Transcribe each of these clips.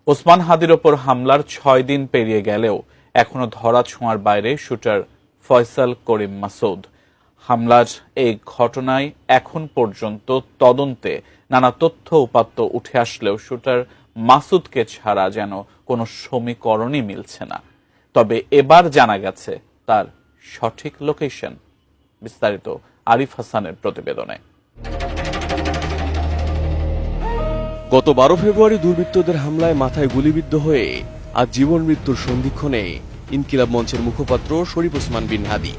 ওসমান হাদির ওপর হামলার ৬ দিন পেরিয়ে গেলেও এখনো ধরাছোঁয়ার বাইরে শুটার ফয়সাল করিম মাসুদ। হামলার এই ঘটনায় এখন পর্যন্ত তদন্তে নানা তথ্য উপাত্ত উঠে আসলেও শুটার মাসুদকে ছাড়া যেন কোনো সমীকরণই মিলছে না। তবে এবার জানা গেছে তার সঠিক লোকেশন। বিস্তারিত আরিফ হাসানের প্রতিবেদনে। গত 12 ফেব্রুয়ারি দুর্বৃত্তদের হামলায় মাথায় গুলিবিদ্ধ হয়ে আজ জীবন মৃত্যুর সন্ধিক্ষণে ইনকিলাব মঞ্চের মুখপাত্র শরীফ ওসমান বিন হাদি।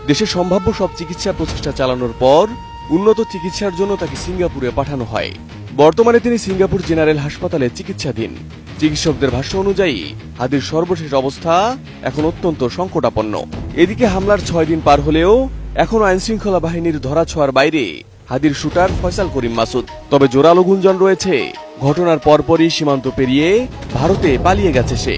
দেশে সম্ভাব্য সব চিকিৎসা প্রচেষ্টা চালানোর পর উন্নত চিকিৎসার জন্য তাকে সিঙ্গাপুরে পাঠানো হয়। বর্তমানে তিনি সিঙ্গাপুর জেনারেল হাসপাতালে চিকিৎসাধীন। চিকিৎসকদের ভাষ্য অনুযায়ী হাদির সর্বশেষ অবস্থা এখন অত্যন্ত সংকটাপন্ন। এদিকে হামলার 6 দিন পার হলেও এখনো আইনশৃঙ্খলা বাহিনীর ধরাছোঁয়ার বাইরে হাদির শুটার ফয়সাল করিম মাসুদ। তবে জোরালো গুঞ্জন রয়েছে ঘটনার পরপরই সীমান্ত পেরিয়ে ভারতে পালিয়ে গেছে সে।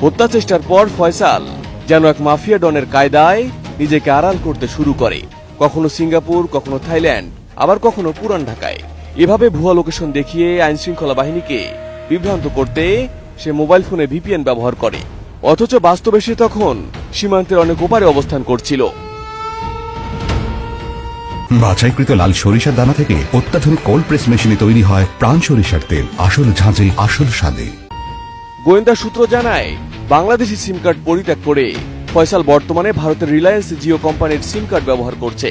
হত্যা চেষ্টার পর ফয়সাল যেন এক মাফিয়া ডনের কায়দায় নিজেকে আড়াল করতে শুরু করে, কখনো সিঙ্গাপুর, কখনো থাইল্যান্ড, আবার কখনো পুরান ঢাকায়। এভাবে ভুয়া লোকেশন দেখিয়ে আইনশৃঙ্খলা বাহিনীকে বিভ্রান্ত করতে সে মোবাইল ফোনে ভিপিএন ব্যবহার করে, অথচ বাস্তবে সে তখন সীমান্তের অনেক ওপারে অবস্থান করছিল। বাছাইকৃত লাল সরিষার দানা থেকে অত্যাধুনিক কোল্ড প্রেস মেশিনে তৈরি হয় প্রাণ সরিষার তেল, আসল ঝাঁঝে আসল স্বাদে। গোয়েন্দা সূত্র জানায়, বাংলাদেশি সিম কার্ড পরিত্যাগ করে ফয়সাল বর্তমানে ভারতের রিলায়েন্স জিও কোম্পানির সিম কার্ড ব্যবহার করছে।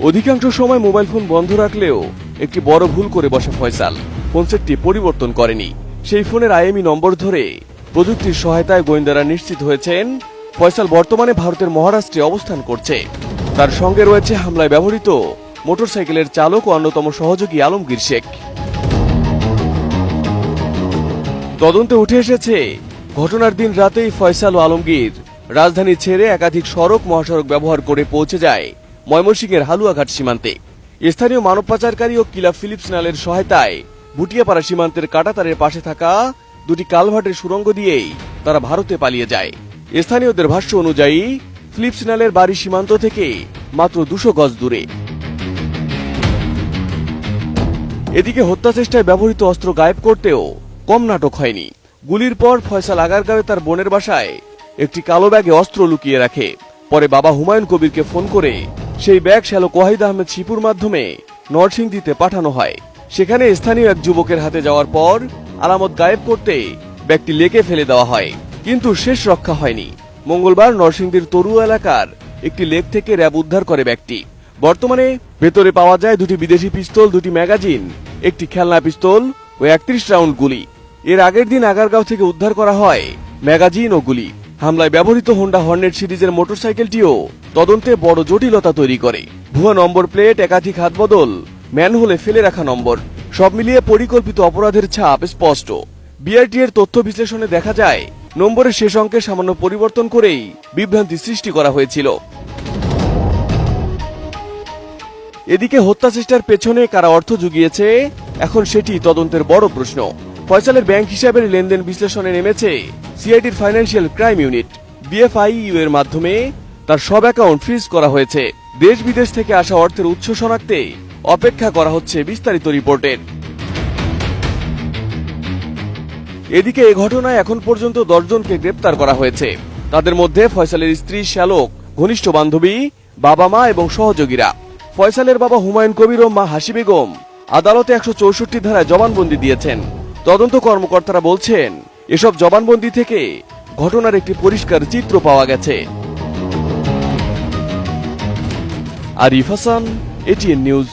অধিকাংশ সময় মোবাইল ফোন বন্ধ রাখলেও একটি বড় ভুল করে বসে ফয়সাল। ফোন সেটটি পরিবর্তন করেনি। সেই ফোনের আইএমই নম্বর ধরে প্রযুক্তির সহায়তায় গোয়েন্দারা নিশ্চিত হয়েছেন ফয়সাল বর্তমানে ভারতের মহারাষ্ট্রে অবস্থান করছে। তার সঙ্গে রয়েছে হামলায় ব্যবহৃত মোটরসাইকেলের চালক ও অন্যতম সহযোগী আলমগীর শেখ। তদন্তে উঠে এসেছে, ঘটনার দিন রাতেই ফয়সাল ও আলমগীর রাজধানী ছেড়ে একাধিক সড়ক মহাসড়ক ব্যবহার করে পৌঁছে যায় ময়মনসিংহের হালুয়াঘাট সীমান্তে। স্থানীয় মানব পাচারকারী ও কিলা ফিলিপস নালের সহায়তায় ভুটিয়াপাড়া সীমান্তের কাঁটাতারের পাশে থাকা দুটি কালভার্টের সুড়ঙ্গ দিয়েই তারা ভারতে পালিয়ে যায়। স্থানীয়দের ভাষ্য অনুযায়ী ফিলিপস নালের বাড়ি সীমান্ত থেকে মাত্র 200 গজ দূরে। এদিকে হত্যা চেষ্টায় ব্যবহৃত অস্ত্র গায়েব করতেও কম নাটক হয়নি। গুলির পর ফয়সাল আগারগাঁওয়ে তার বোনের বাসায় একটি কালো ব্যাগে অস্ত্র লুকিয়ে রাখে। পরে বাবা হুমায়ুন কবিরকে ফোন করে সেই ব্যাগ শ্যালক ওয়াহিদ আহমেদ শিপুর মাধ্যমে নরসিংদীতে পাঠানো হয়। সেখানে স্থানীয় এক যুবকের হাতে যাওয়ার পর আলামত গায়েব করতে ব্যাগটি লেকে ফেলে দেওয়া হয়, কিন্তু শেষ রক্ষা হয়নি। মঙ্গলবার নরসিংদীর তরুয়া এলাকার একটি লেক থেকে র্যাব উদ্ধার করে ব্যাগটি। বর্তমানে ভেতরে পাওয়া যায় 2টি বিদেশি পিস্তল, 2টি ম্যাগাজিন, একটি খেলনা পিস্তল ও 31 রাউন্ড গুলি। এর আগের দিন আগারগাঁও থেকে উদ্ধার করা হয় ম্যাগাজিন ও গুলি। হামলায় ব্যবহৃত হোন্ডা হর্নেট সিরিজের মোটরসাইকেলটিও তদন্তে বড় জটিলতা তৈরি করে। ভুয়া নম্বর প্লেট, একাধিক হাতবদল, ম্যানহোলে ফেলে রাখা নম্বর, সব মিলিয়ে পরিকল্পিত অপরাধের ছাপ স্পষ্ট। বিআরটি এর তথ্য বিশ্লেষণে দেখা যায়, নম্বরের শেষ অঙ্কে সামান্য পরিবর্তন করেই বিভ্রান্তি সৃষ্টি করা হয়েছিল। এদিকে হত্যা চেষ্টার পেছনে কারা অর্থ জুগিয়েছে, এখন সেটি তদন্তের বড় প্রশ্ন। ফয়সালের ব্যাংক হিসাবের লেনদেন বিশ্লেষণে নেমেছে সিআইডির ফাইন্যান্সিয়াল ক্রাইম ইউনিট। বিএফআইইউ এর মাধ্যমে তার সব অ্যাকাউন্ট ফ্রিজ করা হয়েছে। দেশ বিদেশ থেকে আসা অর্থের উৎস শনাক্তে অপেক্ষা করা হচ্ছে বিস্তারিত রিপোর্টের। এদিকে এ ঘটনায় এখন পর্যন্ত 10 জনকে গ্রেপ্তার করা হয়েছে। তাদের মধ্যে ফয়সালের স্ত্রী শ্যালক, ঘনিষ্ঠ বান্ধবী, বাবা মা এবং সহযোগীরা। ফয়সালের বাবা হুমায়ুন কবির ও মা হাসি বেগম আদালতে 164 ধারায় জবানবন্দি দিয়েছেন। তদন্ত কর্মকর্তারা বলছেন, এসব জবানবন্দি থেকে ঘটনার একটি পরিষ্কার চিত্র পাওয়া গেছে। Arif Hasan, ATN news.